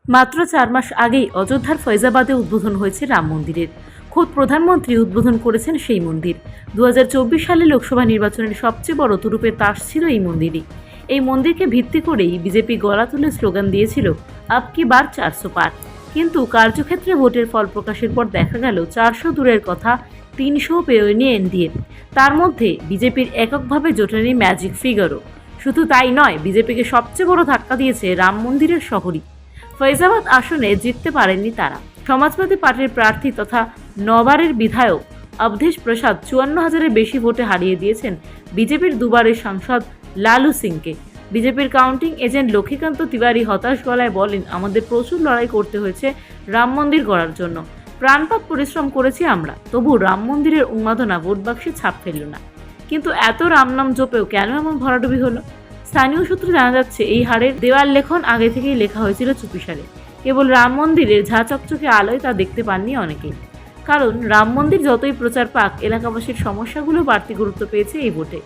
মাত্র 4 মাস আগেই অযোধ্যার ফৈজাবাদে উদ্বোধন হয়েছে রাম মন্দিরের। খোদ প্রধানমন্ত্রী উদ্বোধন করেছেন সেই মন্দির। 2024 সালে লোকসভা নির্বাচনের সবচেয়ে বড় তুরুপের তাস ছিল এই মন্দিরই। এই মন্দিরকে ভিত্তি করেই বিজেপি গলা তুলে স্লোগান দিয়েছিল আব কি বার 400 পার। কিন্তু কার্যক্ষেত্রে ভোটের ফল প্রকাশের পর দেখা গেল 400 দূরের কথা 300 পেরোয়নি এনডিএ। তার মধ্যে বিজেপির এককভাবে জোটেনি ম্যাজিক ফিগারও। শুধু তাই নয়, বিজেপিকে সবচেয়ে বড় ধাক্কা দিয়েছে রাম মন্দিরের শহরই। ফৈজাবাদ আসনে জিততে পারেননি তারা। সমাজবাদী পার্টির প্রার্থী তথা নবারের বিধায়ক অবধেশ প্রসাদ 54,000-এর বেশি ভোটে হারিয়ে দিয়েছেন বিজেপির দুবারের সাংসদ লালু সিংকে। বিজেপির কাউন্টিং এজেন্ট লক্ষ্মীকান্ত তিওয়ারি হতাশ গলায় বলেন, আমাদের প্রচুর লড়াই করতে হয়েছে রাম মন্দির গড়ার জন্য। প্রাণপাত পরিশ্রম করেছি আমরা, তবু রাম মন্দিরের উন্মাদনা ভোট বাক্সে ছাপ ফেলল না। কিন্তু এত রাম নাম জপেও কেন এমন ভরাডুবি হলো? স্থানীয় সূত্রে জানা যাচ্ছে, এই হারের দেওয়াল লেখন আগে থেকেই লেখা হয়েছিল চুপিসারে। কেবল রাম মন্দিরের ঝা চকচকে আলোয় তা দেখতে পাননি অনেকেই। কারণ রাম মন্দির যতই প্রচার পাক, এলাকাবাসীর সমস্যাগুলো বাড়তি গুরুত্ব পেয়েছে এই ভোটে।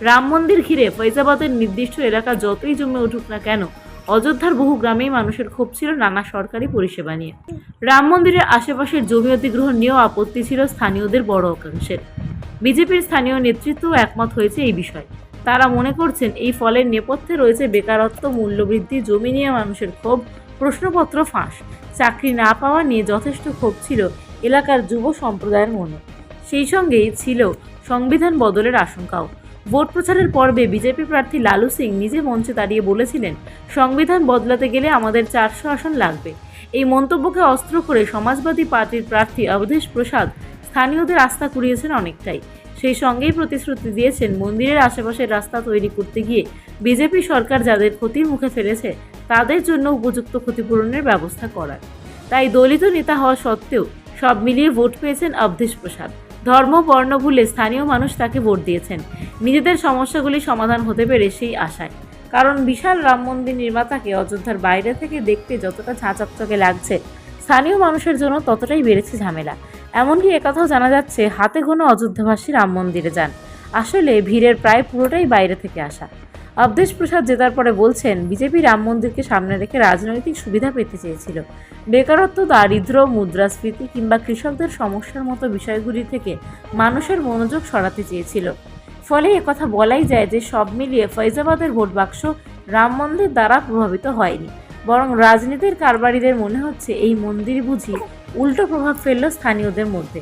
রাম মন্দির ঘিরে ফৈজাবাদের নির্দিষ্ট এলাকা যতই জমে উঠুক না কেন, অযোধ্যার বহু গ্রামেই মানুষের ক্ষোভ ছিল নানা সরকারি পরিষেবা নিয়ে। রাম মন্দিরের আশেপাশের জমি অধিগ্রহণ নিয়েও আপত্তি ছিল স্থানীয়দের বড় অংশের। বিজেপির স্থানীয় নেতৃত্বও একমত হয়েছে এই বিষয়ে। তারা মনে করছেন, এই ফলের নেপথ্যে রয়েছে বেকারত্ব, মূল্যবৃদ্ধি, জমি নিয়ে মানুষের ক্ষোভ, প্রশ্নপত্র ফাঁস, চাকরি না পাওয়া নিয়ে যথেষ্ট ক্ষোভ ছিল এলাকার যুব সম্প্রদায়ের মনে। সেই সঙ্গেই ছিল সংবিধান বদলের আশঙ্কাও। ভোট প্রচারের পর্বে বিজেপি প্রার্থী লালু সিং নিজে মঞ্চে দাঁড়িয়ে বলেছিলেন, সংবিধান বদলাতে গেলে আমাদের 400 আসন লাগবে। এই মন্তব্যকে অস্ত্র করে সমাজবাদী পার্টির প্রার্থী অবধেশ প্রসাদ স্থানীয়দের আস্থা কুড়িয়েছেন অনেকটাই। সেই সঙ্গেই প্রতিশ্রুতি দিয়েছেন, মন্দিরের আশেপাশের রাস্তা তৈরি করতে গিয়ে বিজেপি সরকার যাদের ক্ষতির মুখে ফেলেছে তাদের জন্য উপযুক্ত ক্ষতিপূরণের ব্যবস্থা করার। তাই দলিত নেতা হওয়া সত্ত্বেও সব মিলিয়ে ভোট পেয়েছেন অবধেশ প্রসাদ। ধর্ম বর্ণ ভুলে স্থানীয় মানুষ তাকে ভোট দিয়েছেন, নিজেদের সমস্যাগুলি সমাধান হতে পেরে সেই আশায়। কারণ বিশাল রাম মন্দির নির্মাতাকে অযোধ্যার বাইরে থেকে দেখতে যতটা ঝাঁচকচকে লাগছে, স্থানীয় মানুষের জন্য ততটাই বেড়েছে ঝামেলা। এমনকি একথাও জানা যাচ্ছে, হাতে গোনা অযোধ্যাবাসী রাম মন্দিরে যান। আসলে ভিড়ের প্রায় পুরোটাই বাইরে থেকে আসা। অবধেশ প্রসাদ জেতার পরে বলছেন, বিজেপি রাম মন্দিরকে সামনে রেখে রাজনৈতিক সুবিধা পেতে চেয়েছিল। বেকারত্ব, দারিদ্র্য, মুদ্রাস্ফীতি কিংবা কৃষকদের সমস্যার মতো বিষয়গুলি থেকে মানুষের মনোযোগ সরাতে চেয়েছিল। ফলে একথা বলাই যায় যে সব মিলিয়ে ফৈজাবাদের ভোট বাক্স রাম মন্দির দ্বারা প্রভাবিত হয়নি, বরং রাজনীতির কারবারিদের মনে হচ্ছে এই মন্দির বুঝি উল্টো প্রভাব ফেলল স্থানীয়দের মধ্যে,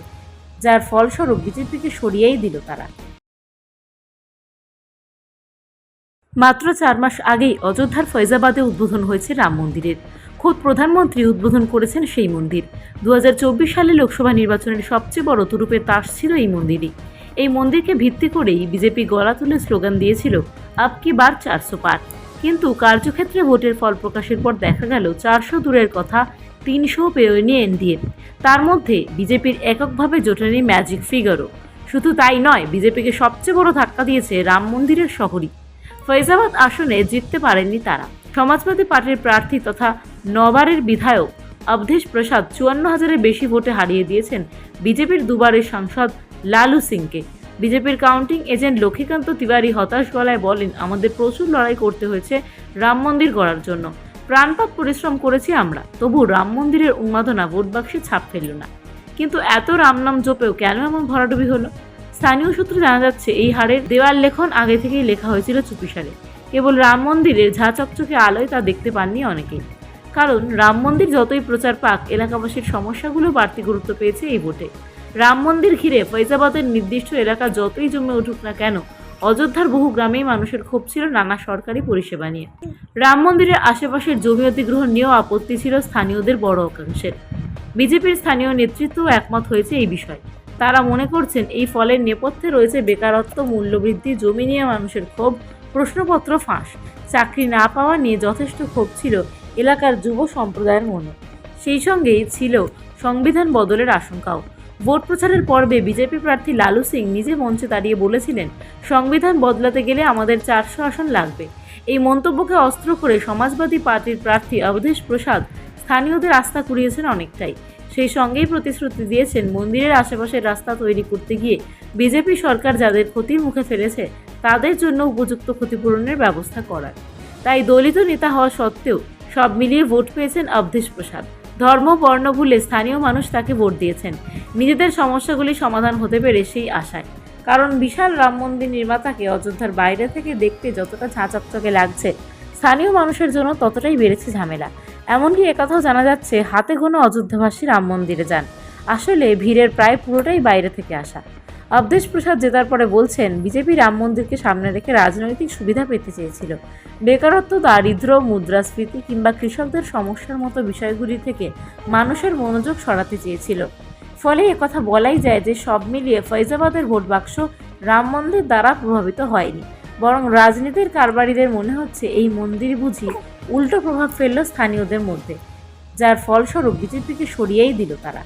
যার ফলস্বরূপ বিজেপিকে সরিয়েই দিল তারা। মাত্র 4 মাস আগেই অযোধ্যার ফৈজাবাদে উদ্বোধন হয়েছে রাম মন্দিরের। খোদ প্রধানমন্ত্রী উদ্বোধন করেছেন সেই মন্দির। 2024 সালে লোকসভা নির্বাচনের সবচেয়ে বড় তুরুপের তাস ছিল এই মন্দিরই। এই মন্দিরকে ভিত্তি করেই বিজেপি গলা তুলে স্লোগান দিয়েছিল আব কি বার 400 পার। কিন্তু কার্যক্ষেত্রে ভোটের ফল প্রকাশের পর দেখা গেল 400 দূরের কথা 300 পেরোয়নি এনডিএ। তার মধ্যে বিজেপির এককভাবে জোটেনি ম্যাজিক ফিগারও। শুধু তাই নয়, বিজেপিকে সবচেয়ে বড় ধাক্কা দিয়েছে রাম মন্দিরের শহরই। ফৈজাবাদ আসনে জিততে পারেননি তারা। সমাজবাদী পার্টির প্রার্থী তথা নবারের বিধায়ক অবধেশ প্রসাদ 54,000-এর বেশি ভোটে হারিয়ে দিয়েছেন বিজেপির দুবারের সাংসদ লালু সিংকে। বিজেপির কাউন্টিং এজেন্ট লক্ষ্মীকান্ত তিওয়ারি হতাশ গলায় বলেন, আমাদের প্রচুর লড়াই করতে হয়েছে রাম মন্দির গড়ার জন্য। প্রাণপাত পরিশ্রম করেছি আমরা, তবু রাম মন্দিরের উন্মাদনা ভোট বাক্সে ছাপ ফেলল না। কিন্তু এত রাম নাম জপেও কেন এমন ভরাডুবি হলো? স্থানীয় সূত্রে জানা যাচ্ছে, এই হারের দেওয়াল লেখন আগে থেকেই লেখা হয়েছিল চুপিসারে। কেবল রাম মন্দিরের ঝা চকচকে আলোয় তা দেখতে পাননি অনেকেই। কারণ রাম মন্দির যতই প্রচার পাক, এলাকাবাসীর সমস্যাগুলো বাড়তি গুরুত্ব পেয়েছে এই ভোটে। রাম মন্দির ঘিরে ফৈজাবাদের নির্দিষ্ট এলাকা যতই জমে উঠুক না কেন, অযোধ্যার বহু গ্রামেই মানুষের ক্ষোভ ছিল নানা সরকারি পরিষেবা নিয়ে। রাম মন্দিরের আশেপাশের জমি অধিগ্রহণ নিয়েও আপত্তি ছিল স্থানীয়দের বড় অংশের। বিজেপির স্থানীয় নেতৃত্বও একমত হয়েছে এই বিষয়ে। তারা মনে করছেন, এই ফলের নেপথ্যে রয়েছে বেকারত্ব, মূল্যবৃদ্ধি, জমি নিয়ে মানুষের ক্ষোভ, প্রশ্নপত্র ফাঁস, চাকরি না পাওয়া নিয়ে যথেষ্ট ক্ষোভ ছিল এলাকার যুব সম্প্রদায়ের মনে। সেই সঙ্গেই ছিল সংবিধান বদলের আশঙ্কাও। ভোট প্রচারের পর্বে বিজেপি প্রার্থী লালু সিং নিজে মঞ্চে দাঁড়িয়ে বলেছিলেন, সংবিধান বদলাতে গেলে আমাদের 400 আসন লাগবে। এই মন্তব্যকে অস্ত্র করে সমাজবাদী পার্টির প্রার্থী অবধেশ প্রসাদ স্থানীয়দের আস্থা কুড়িয়েছেন অনেকটাই। সেই সঙ্গেই প্রতিশ্রুতি দিয়েছেন, মন্দিরের আশেপাশের রাস্তা তৈরি করতে গিয়ে বিজেপি সরকার যাদের ক্ষতির মুখে ফেলেছে তাদের জন্য উপযুক্ত ক্ষতিপূরণের ব্যবস্থা করার। তাই দলিত নেতা হওয়া সত্ত্বেও সব মিলিয়ে ভোট পেয়েছেন অবধেশ প্রসাদ। ধর্ম বর্ণ ভুলে স্থানীয় মানুষ তাকে ভোট দিয়েছেন নিজেদের সমস্যাগুলি সমাধান হতে পেরে সেই আশায়। কারণ বিশাল রাম মন্দির নির্মাতাকে অযোধ্যার বাইরে থেকে দেখতে যতটা ঝাঁচকচকে লাগছে, স্থানীয় মানুষের জন্য ততটাই বেড়েছে ঝামেলা। এমনকি একথাও জানা যাচ্ছে, হাতে গোনা অযোধ্যাবাসী রাম মন্দিরে যান। আসলে ভিড়ের প্রায় পুরোটাই বাইরে থেকে আসা। অবধেশ প্রসাদ জেতার পরে বলছেন, বিজেপি রাম মন্দিরকে সামনে রেখে রাজনৈতিক সুবিধা পেতে চেয়েছিল। বেকারত্ব, দারিদ্র্য, মুদ্রাস্ফীতি কিংবা কৃষকদের সমস্যার মতো বিষয়গুলি থেকে মানুষের মনোযোগ সরাতে চেয়েছিল। ফলে একথা বলাই যায় যে সব মিলিয়ে ফৈজাবাদের ভোট বাক্স রাম মন্দির দ্বারা প্রভাবিত হয়নি, বরং রাজনীতির কারবারিদের মনে হচ্ছে এই মন্দির বুঝি উল্টো প্রভাব ফেলল স্থানীয়দের মধ্যে, যার ফলস্বরূপ বিজেপিকে সরিয়েই দিল তারা।